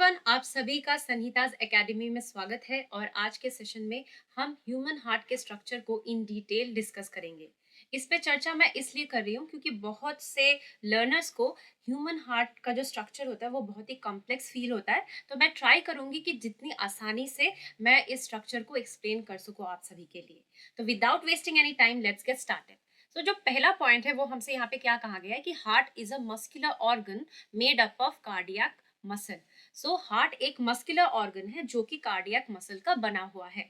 Everyone, आप सभी का संहिताज एकेडमी में स्वागत है। और आज के सेशन में हम ह्यूमन हार्ट के स्ट्रक्चर को इन डिटेल डिस्कस करेंगे। इस पे चर्चा मैं इसलिए कर रही हूँ क्योंकि बहुत से लर्नर्स को ह्यूमन हार्ट का जो स्ट्रक्चर होता है वो बहुत ही कॉम्प्लेक्स फील होता है। तो मैं ट्राई करूंगी कि जितनी आसानी से मैं इस स्ट्रक्चर को एक्सप्लेन कर सकूँ आप सभी के लिए। तो without wasting any time, let's get started. तो जो पहला पॉइंट है वो हमसे यहाँ पे क्या कहा गया है कि heart is a muscular organ made up of cardiac muscle. So heart एक मस्कुलर ऑर्गन है जो कि कार्डियक मसल का बना हुआ है।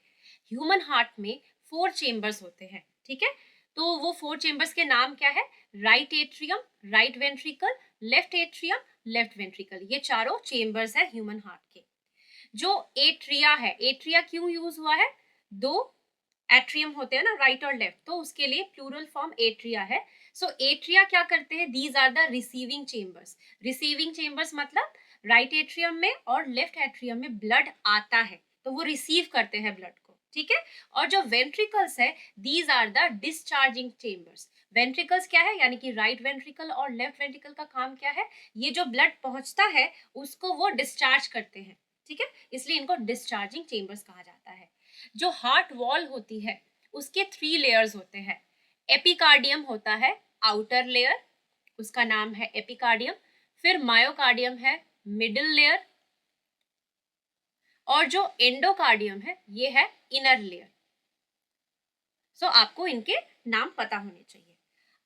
ह्यूमन हार्ट में 4 चेम्बर्स होते हैं, ठीक है। तो वो 4 चेम्बर्स के नाम क्या है? Right atrium, right ventricle, left atrium, left ventricle. ये चारों चेम्बर्स है ह्यूमन हार्ट के। जो एट्रिया है, एट्रिया क्यों यूज हुआ है? 2 एट्रियम होते हैं ना, राइट और लेफ्ट, तो उसके लिए प्लूरल फॉर्म एट्रिया है। सो एट्रिया क्या करते हैं? These are the receiving chambers. Receiving chambers मतलब राइट एट्रियम में और लेफ्ट एट्रियम में ब्लड आता है तो वो रिसीव करते हैं ब्लड को, ठीक है। और जो वेंट्रिकल्स है, these are the discharging chambers. Ventricles क्या है? यानी कि राइट वेंट्रिकल और लेफ्ट वेंट्रिकल का काम क्या है? ये जो ब्लड पहुंचता है उसको वो डिस्चार्ज करते हैं, ठीक है। इसलिए इनको डिस्चार्जिंग चेम्बर्स कहा जाता है। जो हार्ट वॉल होती है उसके 3 लेयर्स होते हैं। एपिकार्डियम होता है आउटर लेयर, उसका नाम है एपिकार्डियम। फिर मायोकार्डियम है मिडिल लेयर, और जो एंडोकार्डियम है ये है इनर लेयर। सो आपको इनके नाम पता होने चाहिए।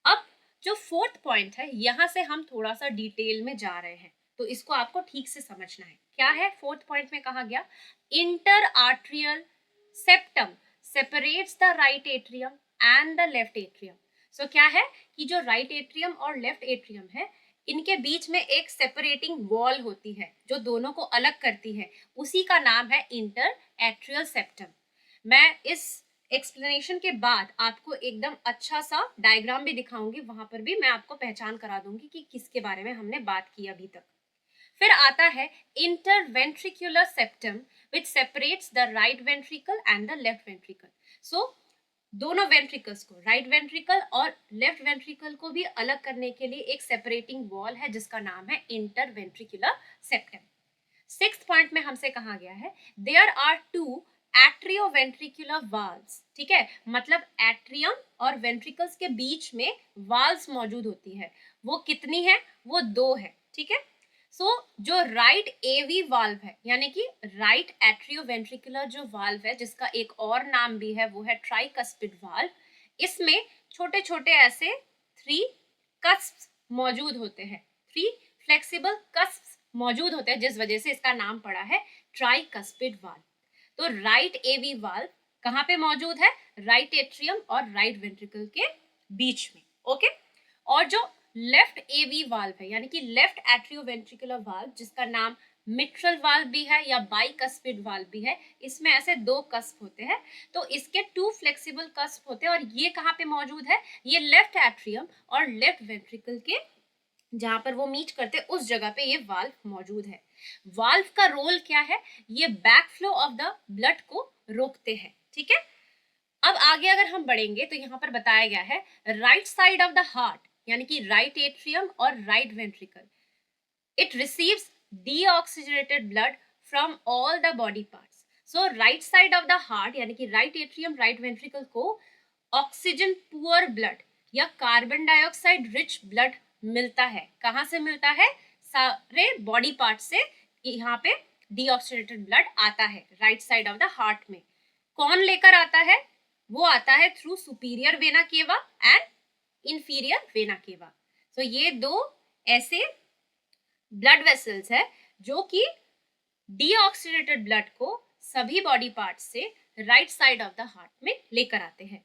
अब जो 4th पॉइंट है, यहां से हम थोड़ा सा डिटेल में जा रहे हैं, तो इसको आपको ठीक से समझना है। क्या है 4th पॉइंट में कहा गया? Inter atrial septum separates the right atrium and the left atrium. So क्या है कि जो राइट एट्रियम और लेफ्ट एट्रियम है, इनके बीच में एक सेपरेटिंग वॉल होती है जो दोनों को अलग करती है, उसी का नाम है इंटर एट्रियल सेप्टम। मैं इस एक्सप्लेनेशन के बाद आपको एकदम अच्छा सा डायग्राम भी दिखाऊंगी, वहां पर भी मैं आपको पहचान करा दूंगी कि किसके बारे में हमने बात की अभी तक। फिर आता है interventricular septum which separates the right ventricle and the left ventricle. So दोनों वेंट्रिकल्स को, राइट वेंट्रिकल और लेफ्ट वेंट्रिकल को भी अलग करने के लिए एक सेपरेटिंग वॉल है जिसका नाम है इंटरवेंट्रिकुलर सेप्टम। 6th पॉइंट में हमसे कहा गया है देयर आर 2 एट्रियोवेंट्रिकुलर वाल्व्स, ठीक है। मतलब एट्रियम और वेंट्रिकल्स के बीच में वाल्व्स मौजूद होती है। वो कितनी है? वो 2 है, ठीक है। सो जो राइट एवी वाल्व है, यानी कि राइट एट्रियोवेंट्रिकुलर जो वाल्व है, जिसका एक और नाम भी है, वो है ट्राइकस्पिड वाल्व। इसमें छोटे छोटे ऐसे 3 कस्प्स मौजूद होते हैं, 3 फ्लेक्सिबल कस्प्स मौजूद होते हैं, जिस वजह से इसका नाम पड़ा है ट्राइकस्पिड वाल्व। तो राइट एवी वाल्व कहाँ पे मौजूद है? राइट एट्रियम और राइट वेंट्रिकल के बीच में, ओके। और जो लेफ्ट एवी वाल्व है, यानी कि लेफ्ट एट्रियोवेंट्रिकुलर वाल्व, जिसका नाम मिट्रल वाल्व भी है या बाइकस्पिड वाल्व भी है, इसमें ऐसे 2 कस्प होते हैं। तो इसके 2 फ्लेक्सिबल कस्प होते हैं, और ये कहाँ पे मौजूद है? ये लेफ्ट एट्रियम और लेफ्ट वेंट्रिकल के जहां पर वो मीट करते हैं उस जगह पे ये वाल्व मौजूद है। वाल्व का रोल क्या है? ये back flow of the blood को रोकते हैं, ठीक है। अब आगे अगर हम बढ़ेंगे तो यहाँ पर बताया गया है right side of the heart, यानी कि राइट एट्रियम और right ventricle, it receives deoxygenated blood from all the body parts. So right side of the heart, यानी कि राइट एट्रियम राइट वेंट्रिकल को ऑक्सीजन पुअर ब्लड या carbon dioxide rich blood मिलता है। कहाँ से मिलता है? सारे बॉडी पार्ट से यहाँ पे डीऑक्सीजनेटेड ब्लड आता है right side of the heart में। कौन लेकर आता है? वो आता है through superior vena cava and inferior vena cava. So ये 2 ऐसे ब्लड वेसल्स है जो कि डीऑक्सीजनेटेड ब्लड को सभी बॉडी पार्ट से right side of the heart में लेकर आते हैं।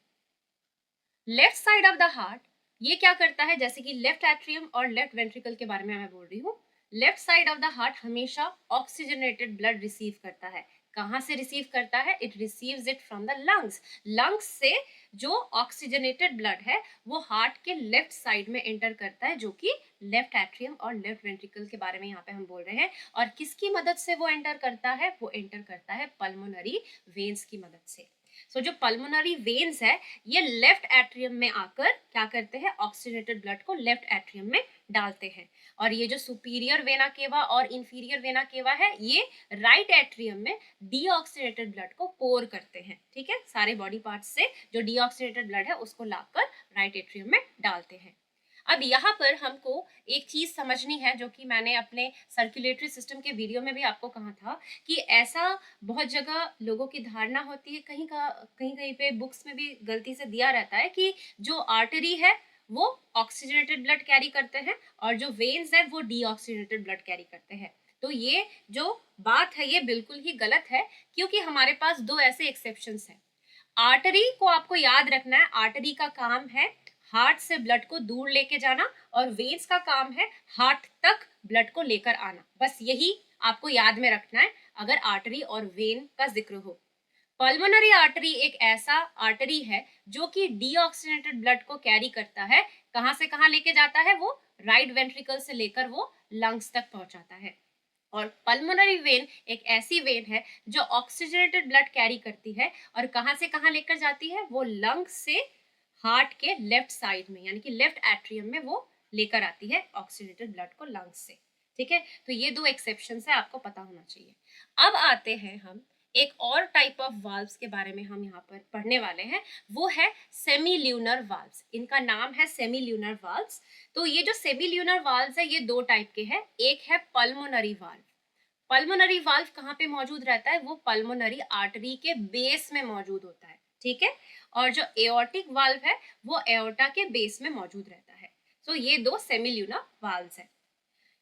Left side of the heart ये क्या करता है? जैसे कि लेफ्ट एट्रियम और लेफ्ट वेंट्रिकल के बारे में मैं बोल रही हूँ, left side of the heart हमेशा ऑक्सीजनेटेड ब्लड रिसीव करता है। कहाँ से रिसीव करता है? It receives it from the lungs. Lungs से जो ऑक्सीजनेटेड ब्लड है वो हार्ट के लेफ्ट साइड में एंटर करता है, जो कि लेफ्ट एट्रियम और लेफ्ट वेंट्रिकल के बारे में यहाँ पे हम बोल रहे हैं। और किसकी मदद से वो एंटर करता है? वो एंटर करता है पल्मोनरी वेन्स की मदद से। सो जो पल्मोनरी वेन्स है, ये लेफ्ट एट्रियम में आकर क्या करते हैं? ऑक्सीजनेटेड ब्लड को लेफ्ट एट्रियम में डालते हैं। और ये जो सुपीरियर वेना केवा और इंफीरियर वेना केवा है, ये राइट एट्रियम में डीऑक्सीनेटेड ब्लड को पोर करते हैं। ठीक है, सारे बॉडी पार्ट्स से जो डीऑक्सीनेटेड ब्लड है उसको लाकर राइट एट्रियम में डालते हैं। अब यहाँ पर हमको एक चीज समझनी है, जो कि मैंने अपने सर्कुलेटरी सिस्टम के वीडियो में भी आपको कहा था कि ऐसा बहुत जगह लोगों की धारणा होती है, कहीं कहीं पे बुक्स में भी गलती से दिया रहता है कि जो आर्टरी है वो ऑक्सीजनेटेड ब्लड कैरी करते हैं और जो वेन्स है वो डीऑक्सीजनेटेड ब्लड कैरी करते हैं। तो ये जो बात है ये बिल्कुल ही गलत है, क्योंकि हमारे पास दो ऐसे एक्सेप्शंस हैं। आर्टरी को आपको याद रखना है, आर्टरी का काम है हार्ट से ब्लड को दूर लेके जाना और वेन्स का काम है हार्ट तक ब्लड को लेकर आना। बस यही आपको याद में रखना है अगर आर्टरी और वेन का जिक्र हो। पल्मोनरी आर्टरी एक ऐसा आर्टरी है जो कि डीऑक्सीनेटेड ब्लड को कैरी करता है। कहां से कहां लेके जाता है? वो राइट वेंट्रिकल से लेकर वो लंग्स तक पहुंचाता है। और पल्मोनरी वेन एक ऐसी वेन है जो ऑक्सीजनेटेड ब्लड कैरी करती है और कहां से कहां लेकर जाती है? वो लंग्स से हार्ट के लेफ्ट साइड में, यानी कि लेफ्ट एट्रियम में वो लेकर आती है ऑक्सीजनेटेड ब्लड को लंग्स से। ठीक है, तो ये दो एक्सेप्शन है, आपको पता होना चाहिए। अब आते हैं हम एक और टाइप ऑफ वाल्व्स के बारे में हम यहाँ पर पढ़ने वाले हैं, वो है सेमील्यूनर वाल्व्स। इनका नाम है सेमील्यूनर वाल्व्स। तो ये जो सेमील्यूनर वाल्व्स है ये दो टाइप के हैं। एक है पल्मोनरी वाल्व। पल्मोनरी वाल्व कहाँ पे मौजूद रहता है? वो पल्मोनरी आर्टरी के बेस में मौजूद होता है। ठीक है, और जो एओर्टिक वाल्व है वो एओर्टा के बेस में मौजूद रहता है। तो ये दो सेमील्यूनर वाल्व्स है।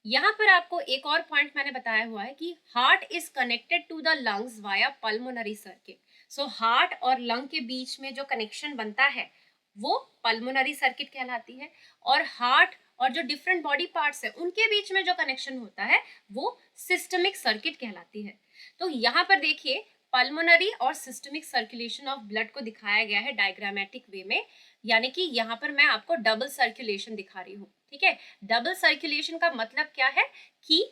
यहाँ पर आपको एक और पॉइंट मैंने बताया हुआ है कि heart is connected to the lungs via pulmonary circuit. So heart और लंग के बीच में जो कनेक्शन बनता है वो पल्मोनरी सर्किट कहलाती है, और हार्ट और जो डिफरेंट बॉडी पार्ट्स है उनके बीच में जो कनेक्शन होता है वो सिस्टमिक सर्किट कहलाती है। तो यहाँ पर देखिए, पल्मोनरी और सिस्टमिक सर्कुलेशन ऑफ ब्लड को दिखाया गया है डायग्रामेटिक वे में, यानी कि यहाँ पर मैं आपको डबल सर्कुलेशन दिखा रही हूँ। ठीक है, डबल सर्कुलेशन का मतलब क्या है कि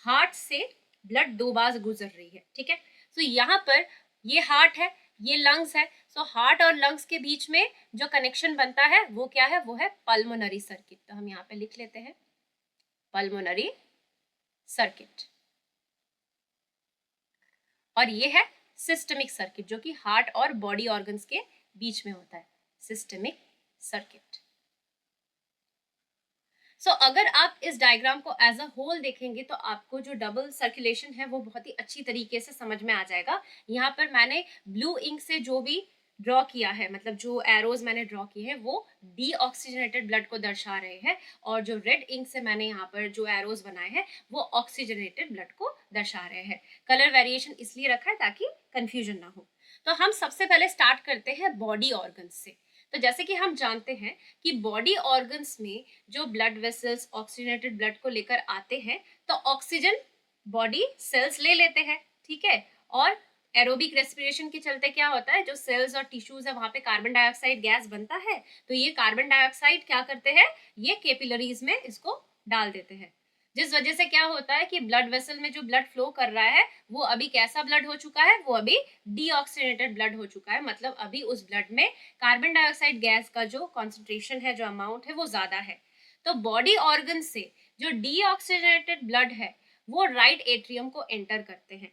हार्ट से ब्लड दो बार गुजर रही है। ठीक है, तो यहाँ पर ये हार्ट है, ये लंग्स है। सो हार्ट और लंग्स के बीच में जो कनेक्शन बनता है वो क्या है? वो है पल्मोनरी सर्किट। तो हम यहाँ पे लिख लेते हैं पल्मोनरी सर्किट। और ये है सिस्टमिक सर्किट, जो कि हार्ट और बॉडी ऑर्गन्स के बीच में होता है, सिस्टमिक सर्किट। सो अगर आप इस डायग्राम को एज अ होल देखेंगे तो आपको जो डबल सर्कुलेशन है वो बहुत ही अच्छी तरीके से समझ में आ जाएगा। यहाँ पर मैंने ब्लू इंक से जो भी ड्रॉ किया है, मतलब जो एरोज मैंने ड्रॉ किए हैं वो डीऑक्सीजनेटेड ब्लड को दर्शा रहे हैं, और जो रेड इंक से मैंने यहाँ पर जो एरोज बनाए हैं वो ऑक्सीजनेटेड ब्लड को दर्शा रहे हैं। कलर वेरिएशन इसलिए रखा है ताकि कंफ्यूजन ना हो। तो हम सबसे पहले स्टार्ट करते हैं बॉडी ऑर्गन्स से। तो जैसे कि हम जानते हैं कि बॉडी ऑर्गन्स में जो ब्लड वेसल्स ऑक्सीजनेटेड ब्लड को लेकर आते हैं तो ऑक्सीजन बॉडी सेल्स ले लेते हैं। ठीक है, और एरोबिक रेस्पिरेशन के चलते क्या होता है, जो सेल्स और टिश्यूज है वहां पे कार्बन डाइऑक्साइड गैस बनता है। तो ये कार्बन डाइऑक्साइड क्या करते हैं? ये कैपिलरीज में इसको डाल देते हैं, जिस वजह से क्या होता है कि ब्लड वेसल में जो ब्लड फ्लो कर रहा है वो अभी कैसा ब्लड हो चुका है? वो अभी डीऑक्सीनेटेड ब्लड हो चुका है। मतलब अभी उस ब्लड में कार्बन डाइऑक्साइड गैस का जो कॉन्सेंट्रेशन है, जो अमाउंट है वो ज्यादा है। तो बॉडी ऑर्गन से जो डीऑक्सीनेटेड ब्लड है वो राइट एट्रियम को एंटर करते हैं।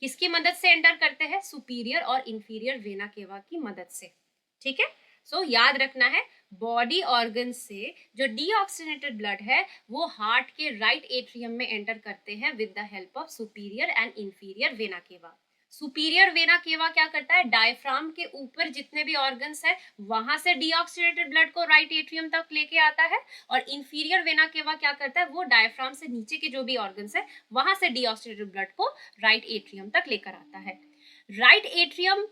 किसकी मदद से एंटर करते हैं? सुपीरियर और इंफीरियर वेना केवा की मदद से। ठीक है, सो याद रखना है, बॉडी ऑर्गन से जो डीऑक्सीनेटेड ब्लड है वो हार्ट के राइट एट्रियम में एंटर करते हैं with the help of superior and inferior vena केवा। सुपीरियर वेना केवा क्या करता है? डायफ्राम के ऊपर जितने भी ऑर्गन्स है वहां से डीऑक्सीनेटेड ब्लड को राइट एट्रियम तक लेके आता है, और इंफीरियर वेना केवा क्या करता है? वो डायफ्राम से नीचे के जो भी ऑर्गन्स है वहां से डीऑक्सीनेटेड ब्लड को राइट एट्रियम तक लेकर आता है। राइट एट्रियम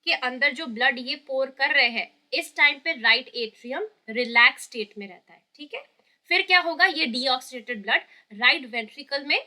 के अंदर जो ब्लड ये पोर कर रहे हैं इस टाइम पे राइट एट्रियम रिलैक्स स्टेट में रहता है। ठीक है, फिर क्या होगा? ये डीऑक्सीनेटेड ब्लड राइट वेंट्रिकल में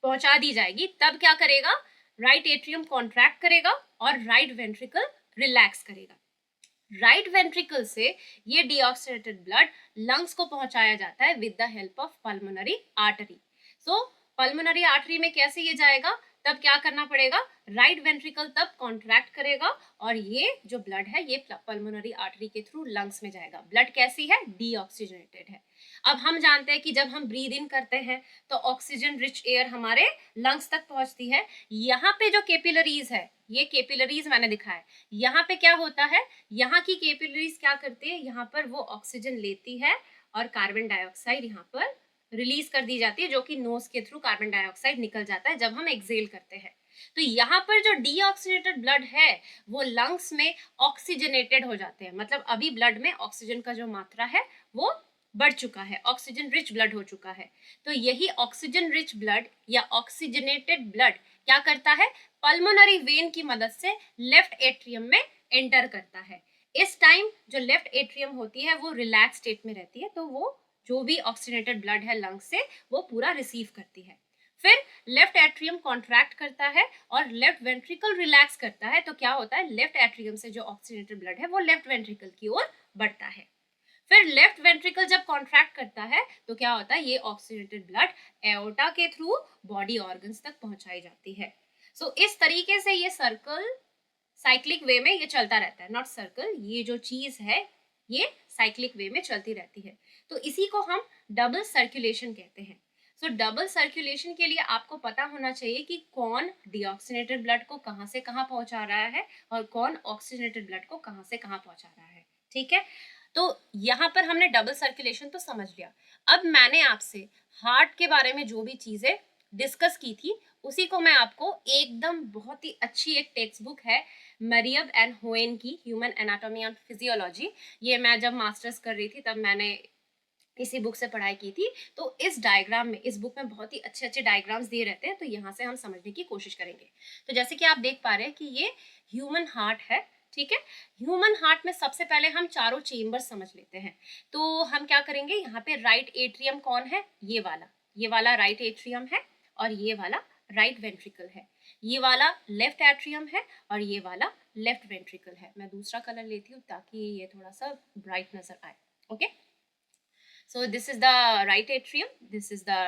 पहुंचा दी जाएगी। तब क्या करेगा? राइट एट्रियम कॉन्ट्रैक्ट करेगा और राइट वेंट्रिकल रिलैक्स करेगा। राइट वेंट्रिकल से ये डीऑक्सीनेटेड ब्लड लंग्स को पहुंचाया जाता है with the help of pulmonary artery. So pulmonary artery में कैसे ये जाएगा? तब क्या करना पड़ेगा? राइट वेंट्रिकल तब कॉन्ट्रैक्ट करेगा और ये जो ब्लड है ये पल्मोनरी आर्टरी के थ्रू लंग्स में जाएगा। ब्लड कैसी है? डीऑक्सीजनेटेड है। अब हम जानते हैं कि जब हम ब्रीद इन करते हैं तो ऑक्सीजन रिच एयर हमारे लंग्स तक पहुंचती है। यहाँ पे जो कैपिलरीज है, ये कैपिलरीज मैंने दिखाया है, यहाँ पे क्या होता है, यहाँ की कैपिलरीज क्या करती है, यहाँ पर वो ऑक्सीजन लेती है और कार्बन डाइऑक्साइड यहाँ पर रिलीज कर दी जाती है, जो कि नोज के थ्रू कार्बन डाइऑक्साइड निकल जाता है जब हम एक्सेल करते हैं। तो यहाँ पर जो डीऑक्सीजनेटेड ब्लड है वो लंग्स में ऑक्सीजनेटेड हो जाते हैं, मतलब अभी ब्लड में ऑक्सीजन का जो मात्रा है वो बढ़ चुका है, ऑक्सीजन रिच ब्लड हो चुका है। तो यही ऑक्सीजन रिच ब्लड या ऑक्सीजनेटेड ब्लड क्या करता है, पल्मोनरी वेन की मदद से लेफ्ट एट्रियम में एंटर करता है। इस टाइम जो लेफ्ट एट्रियम होती है वो रिलैक्स स्टेट में रहती है, तो वो जो भी ऑक्सीजनेटेड ब्लड है लंग्स से वो पूरा रिसीव करती है। फिर लेफ्ट एट्रियम कॉन्ट्रैक्ट करता है और लेफ्ट वेंट्रिकल रिलैक्स करता है, तो क्या होता है, लेफ्ट एट्रियम से जो ऑक्सीजनेटेड ब्लड है वो लेफ्ट वेंट्रिकल की ओर बढ़ता है। फिर लेफ्ट वेंट्रिकल जब कॉन्ट्रैक्ट करता है तो क्या होता है, ये ऑक्सीजनेटेड ब्लड एओर्टा के थ्रू बॉडी ऑर्गन्स तक पहुंचाई जाती है। सो इस तरीके से ये सर्कल साइक्लिक वे में ये चलता रहता है, नॉट सर्कल, ये जो चीज है ये साइक्लिक वे में चलती रहती है। तो इसी को हम डबल सर्कुलेशन कहते हैं। सो डबल सर्कुलेशन के लिए आपको पता होना चाहिए कि कौन डीऑक्सीनेटेड ब्लड को कहाँ से कहाँ पहुंचा रहा है और कौन ऑक्सीजनेटेड ब्लड को कहाँ से कहाँ पहुंचा रहा है। ठीक है, तो यहाँ पर हमने डबल सर्कुलेशन तो समझ लिया। अब मैंने आपसे हार्ट के बारे में जो भी चीजें डिस्कस की थी उसी को मैं आपको एकदम बहुत ही अच्छी एक टेक्स्ट बुक है मरियम एंड होएन की, ह्यूमन एनाटॉमी एंड फिजियोलॉजी, ये मैं जब मास्टर्स कर रही थी तब मैंने इसी बुक से पढ़ाई की थी। तो इस डायग्राम में, इस बुक में बहुत ही अच्छे अच्छे डायग्राम्स दिए रहते हैं, तो यहाँ से हम समझने की कोशिश करेंगे। तो जैसे कि आप देख पा रहे हैं कि ये ह्यूमन हार्ट है, ठीक है। ह्यूमन हार्ट में सबसे पहले हम चारों चेम्बर समझ लेते हैं। तो हम क्या करेंगे, यहाँ पे राइट एट्रियम कौन है, ये वाला राइट एट्रियम है और ये वाला राइट वेंट्रिकल है। ये वाला लेफ्ट एट्रियम है और ये वाला लेफ्ट वेंट्रिकल है। मैं दूसरा कलर लेती हूँ ताकि ये थोड़ा सा ब्राइट नजर आए। Okay, so this is the right atrium, this is the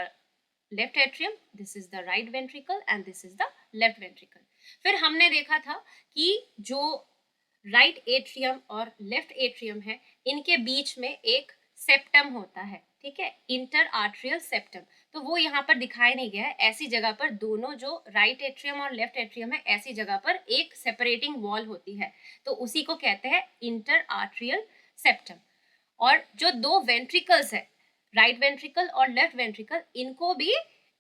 left atrium, this is the right ventricle and this is the left ventricle. फिर हमने देखा था कि जो राइट एट्रियम और लेफ्ट एट्रियम है इनके बीच में एक सेप्टम होता है, ठीक है, इंटर आर्ट्रियल सेप्टम। तो वो यहाँ पर दिखाई नहीं गया है, ऐसी जगह पर दोनों जो राइट एट्रियम और लेफ्ट एट्रियम है ऐसी जगह पर एक सेपरेटिंग वॉल होती है, तो उसी को कहते हैं इंटर आर्ट्रियल सेप्टम। और जो दो वेंट्रिकल्स है, राइट वेंट्रिकल और लेफ्ट वेंट्रिकल, इनको भी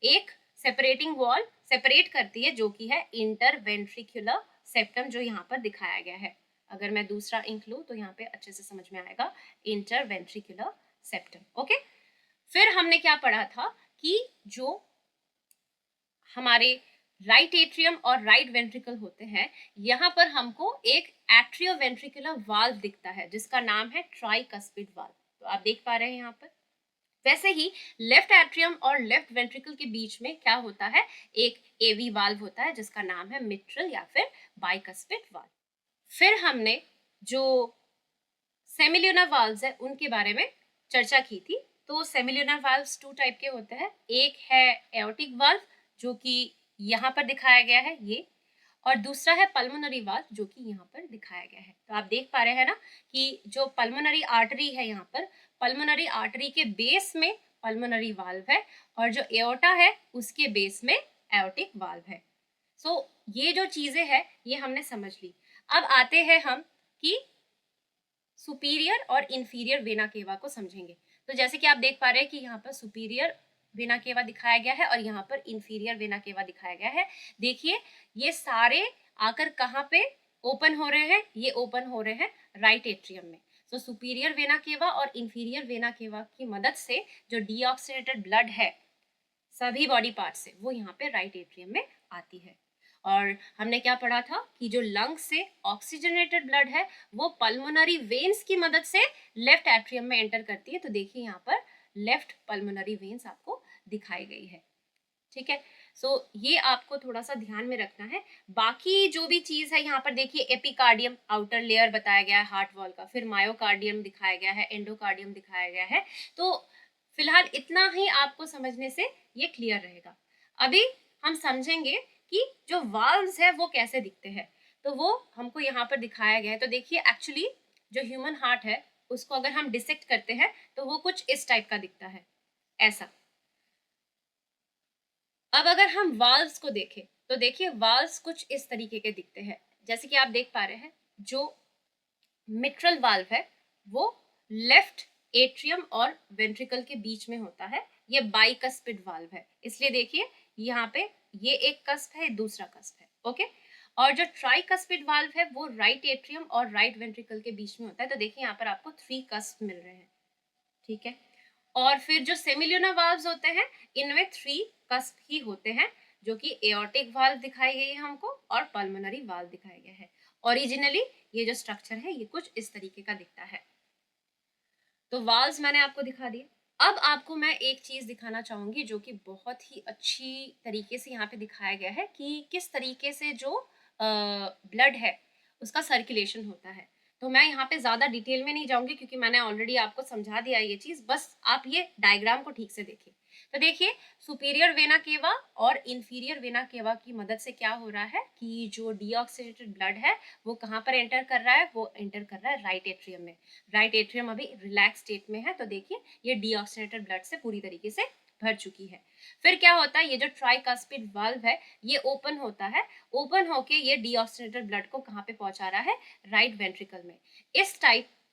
एक सेपरेटिंग वॉल सेपरेट करती है जो कि है इंटर वेंट्रिकुलर सेप्टम, जो यहाँ पर दिखाया गया है। अगर मैं दूसरा इंक लूँ तो यहाँ पे अच्छे से समझ में आएगा, इंटर वेंट्रिकुलर सेप्टम। ओके, फिर हमने क्या पढ़ा था कि जो हमारे राइट एट्रियम और राइट वेंट्रिकल होते हैं, यहाँ पर हमको एक एट्रियो वेंट्रिकुलर वाल्व दिखता है जिसका नाम है ट्राइकस्पिड वाल्व। तो आप देख पा रहे हैं यहाँ पर। वैसे ही लेफ्ट एट्रियम और लेफ्ट वेंट्रिकल के बीच में क्या होता है, एक एवी वाल्व होता है जिसका नाम है मिट्रल या फिर बाइकस्पिड वाल्व। फिर हमने जो सेमिल्यूनर वाल्व्स है उनके बारे में चर्चा की थी। तो सेमिल्यूनर वाल्व्स टू टाइप के होते हैं, एक है एओर्टिक वाल्व जो कि यहाँ पर दिखाया गया है ये, और दूसरा है पल्मोनरी वाल्व जो कि यहाँ पर दिखाया गया है। तो आप देख पा रहे हैं ना कि जो पल्मोनरी आर्टरी है, यहाँ पर पल्मोनरी आर्टरी के बेस में पल्मोनरी वाल्व है और जो एओर्टा है उसके बेस में एओर्टिक वाल्व है। सो ये जो चीजें हैं ये हमने समझ ली। अब आते हैं हम कि सुपीरियर और इंफीरियर वेना केवा को समझेंगे। तो जैसे कि आप देख पा रहे हैं कि यहाँ पर सुपीरियर वेना केवा दिखाया गया है और यहाँ पर इंफीरियर वेना केवा दिखाया गया है। देखिए ये सारे आकर कहाँ पे ओपन हो रहे हैं, ये ओपन हो रहे हैं राइट एट्रियम में। तो सुपीरियर वेना केवा और इंफीरियर वेना केवा की मदद से जो डीऑक्सीनेटेड ब्लड है सभी बॉडी पार्ट से, वो यहाँ पे राइट एट्रियम में आती है। और हमने क्या पढ़ा था कि जो लंग्स से ऑक्सीजनेटेड ब्लड है वो पल्मोनरी वेन्स की मदद से लेफ्ट एट्रियम में एंटर करती है। तो देखिए यहाँ पर लेफ्ट पल्मोनरी वेन्स आपको दिखाई गई है, ठीक है। सो ये आपको थोड़ा सा ध्यान में रखना है। बाकी जो भी चीज है यहाँ पर देखिए, एपिकार्डियम आउटर लेयर बताया गया है हार्ट वॉल का, फिर मायोकार्डियम दिखाया गया है, एंडोकार्डियम दिखाया गया है। तो फिलहाल इतना ही आपको समझने से ये क्लियर रहेगा। अभी हम समझेंगे कि जो वाल्व्स है वो कैसे दिखते हैं, तो वो हमको यहाँ पर दिखाया गया है। तो देखिए एक्चुअली जो ह्यूमन हार्ट है उसको अगर हम डिसेक्ट करते हैं तो वो कुछ इस टाइप का दिखता है, ऐसा। अब अगर हम वाल्व्स को देखें तो देखिए वाल्व्स कुछ इस तरीके के दिखते हैं। जैसे कि आप देख पा रहे हैं, जो मिट्रल वाल्व है वो लेफ्ट एट्रियम और वेंट्रिकल के बीच में होता है। ये बाइकस्पिड वाल्व है, इसलिए देखिए यहाँ पे ये एक कस्प है, दूसरा कस्प है, ओके। और जो ट्राइकस्पिड वाल्व है वो राइट एट्रियम और राइट वेंट्रिकल के बीच में होता है। तो देखिए यहाँ पर आपको 3 कस्प मिल रहे हैं, ठीक है। और फिर जो सेमिल्यूनर वाल्व्स होते हैं इनमें 3 कस्प ही होते हैं, जो कि एओर्टिक वाल्व दिखाई गई है हमको और पल्मोनरी वाल्व दिखाया गया है। ओरिजिनली ये जो स्ट्रक्चर है ये कुछ इस तरीके का दिखता है। तो वाल्व्स मैंने आपको दिखा दिए। अब आपको मैं एक चीज दिखाना चाहूंगी जो कि बहुत ही अच्छी तरीके से यहाँ पे दिखाया गया है कि किस तरीके से जो ब्लड है उसका सर्कुलेशन होता है। तो मैं यहाँ पे ज्यादा डिटेल में नहीं जाऊंगी क्योंकि मैंने ऑलरेडी आपको समझा दिया ये चीज, बस आप ये डायग्राम को ठीक से देखिए। तो देखिए सुपीरियर वेना केवा और इंफीरियर वेना केवा की मदद से क्या हो रहा है कि जो डीऑक्सीनेटेड ब्लड है वो कहाँ पर एंटर कर रहा है, वो एंटर कर रहा है राइट एट्रियम में। राइट एट्रियम अभी रिलैक्स स्टेट में है, तो देखिए ये डीऑक्सीनेटेड ब्लड से पूरी तरीके से भर चुकी है। फिर क्या होता है, ये जो ट्राइकास्पिड वाल्व है ये ओपन होता है। ओपन होके ये डीऑक्सीनेटेड ब्लड को कहाँ पे पहुंचा रहा है, राइट वेंट्रिकल में।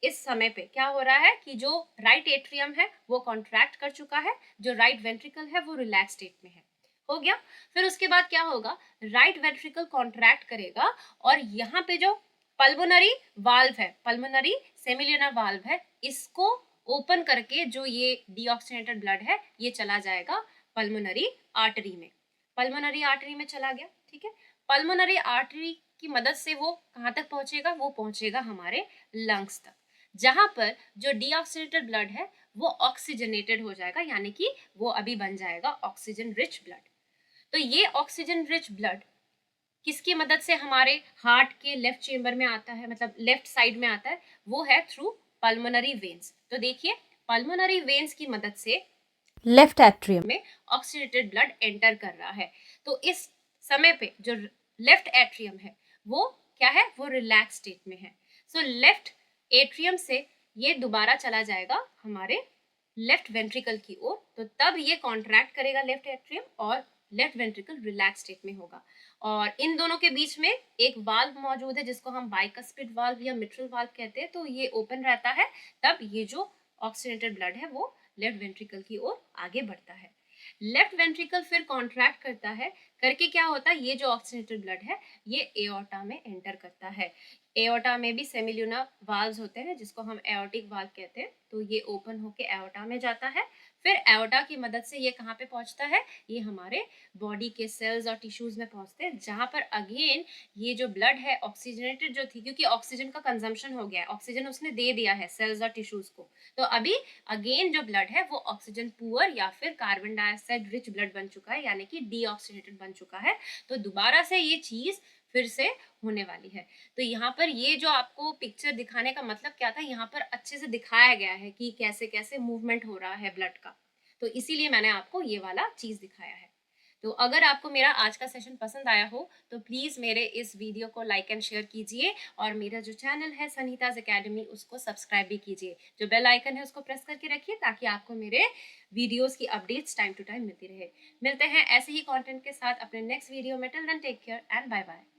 इस समय पे क्या हो रहा है कि जो राइट एट्रियम है वो कॉन्ट्रैक्ट कर चुका है, जो राइट वेंट्रिकल है वो रिलैक्स स्टेट में है, हो गया। फिर उसके बाद क्या होगा, राइट वेंट्रिकल कॉन्ट्रैक्ट करेगा और यहाँ पे जो पल्मोनरी वाल्व है, पल्मोनरी सेमिल्यूनर वाल्व है, इसको ओपन करके जो ये डीऑक्सीनेटेड ब्लड है ये चला जाएगा पल्मोनरी आर्टरी में। पल्मोनरी आर्टरी में चला गया, ठीक है। पल्मोनरी आर्टरी की मदद से वो कहाँ तक पहुंचेगा, वो पहुंचेगा हमारे लंग्स तक, जहां पर जो डीऑक्सीनेटेड ब्लड है वो ऑक्सीजनेटेड हो जाएगा, यानी कि वो अभी बन जाएगा ऑक्सीजन रिच ब्लड। तो ये ऑक्सीजन रिच ब्लड किसकी मदद से हमारे हार्ट के लेफ्ट चेम्बर में आता है, मतलब लेफ्ट साइड में आता है, वो है थ्रू पल्मोनरी वेन्स। तो देखिए पल्मोनरी वेन्स की मदद से लेफ्ट एट्रियम में ऑक्सीडेटेड ब्लड एंटर कर रहा है। तो इस समय पे जो लेफ्ट एट्रियम है वो क्या है, वो रिलैक्स स्टेट में है। सो लेफ्ट एट्रियम से ये दोबारा चला जाएगा हमारे लेफ्ट वेंट्रिकल की ओर, तो तब ये कॉन्ट्रैक्ट करेगा लेफ्ट एट्रियम और लेफ्ट वेंट्रिकल रिलैक्स स्टेट में होगा। और इन दोनों के बीच में एक वाल्व मौजूद है जिसको हम बाइकस्पिड वाल्व या मिट्रल वाल्व कहते हैं। तो ये ओपन रहता है, तब ये जो ऑक्सीडेटेड ब्लड है वो लेफ्ट वेंट्रिकल की ओर आगे बढ़ता है। लेफ्ट वेंट्रिकल फिर कॉन्ट्रैक्ट करता है, करके क्या होता है, ये जो ऑक्सीडेटेड ब्लड है ये एओर्टा में एंटर करता है। एओर्टा में भी सेमिल्यूनर वाल्व्स होते हैं जिसको हम एओर्टिक वाल्व कहते हैं। तो ये ओपन होके एओर्टा में जाता है, फिर एओर्टा की मदद से ये कहाँ पे पहुंचता है, ये हमारे बॉडी के सेल्स और टिश्यूज में पहुंचते हैं, जहां पर अगेन ये जो ब्लड है ऑक्सीजनेटेड जो थी, क्योंकि ऑक्सीजन का कंजम्पशन हो गया है, ऑक्सीजन उसने दे दिया है सेल्स और टिश्यूज को, तो अभी अगेन जो ब्लड है वो ऑक्सीजन पुअर या फिर कार्बन डाइऑक्साइड रिच ब्लड बन चुका है, यानी कि डीऑक्सीनेटेड बन चुका है। तो दोबारा से ये चीज फिर से होने वाली है। तो यहाँ पर ये जो आपको पिक्चर दिखाने का मतलब क्या था, यहाँ पर अच्छे से दिखाया गया है कि कैसे कैसे मूवमेंट हो रहा है ब्लड का, तो इसीलिए मैंने आपको ये वाला चीज दिखाया है। तो अगर आपको मेरा आज का सेशन पसंद आया हो तो प्लीज़ मेरे इस वीडियो को लाइक एंड शेयर कीजिए, और मेरा जो चैनल है सनीताज एकेडमी उसको सब्सक्राइब भी कीजिए। जो बेल आइकन है उसको प्रेस करके रखिए ताकि आपको मेरे वीडियोस की अपडेट्स टाइम टू टाइम मिलती रहे। मिलते हैं ऐसे ही कंटेंट के साथ अपने नेक्स्ट वीडियो में। Till then take care and bye bye.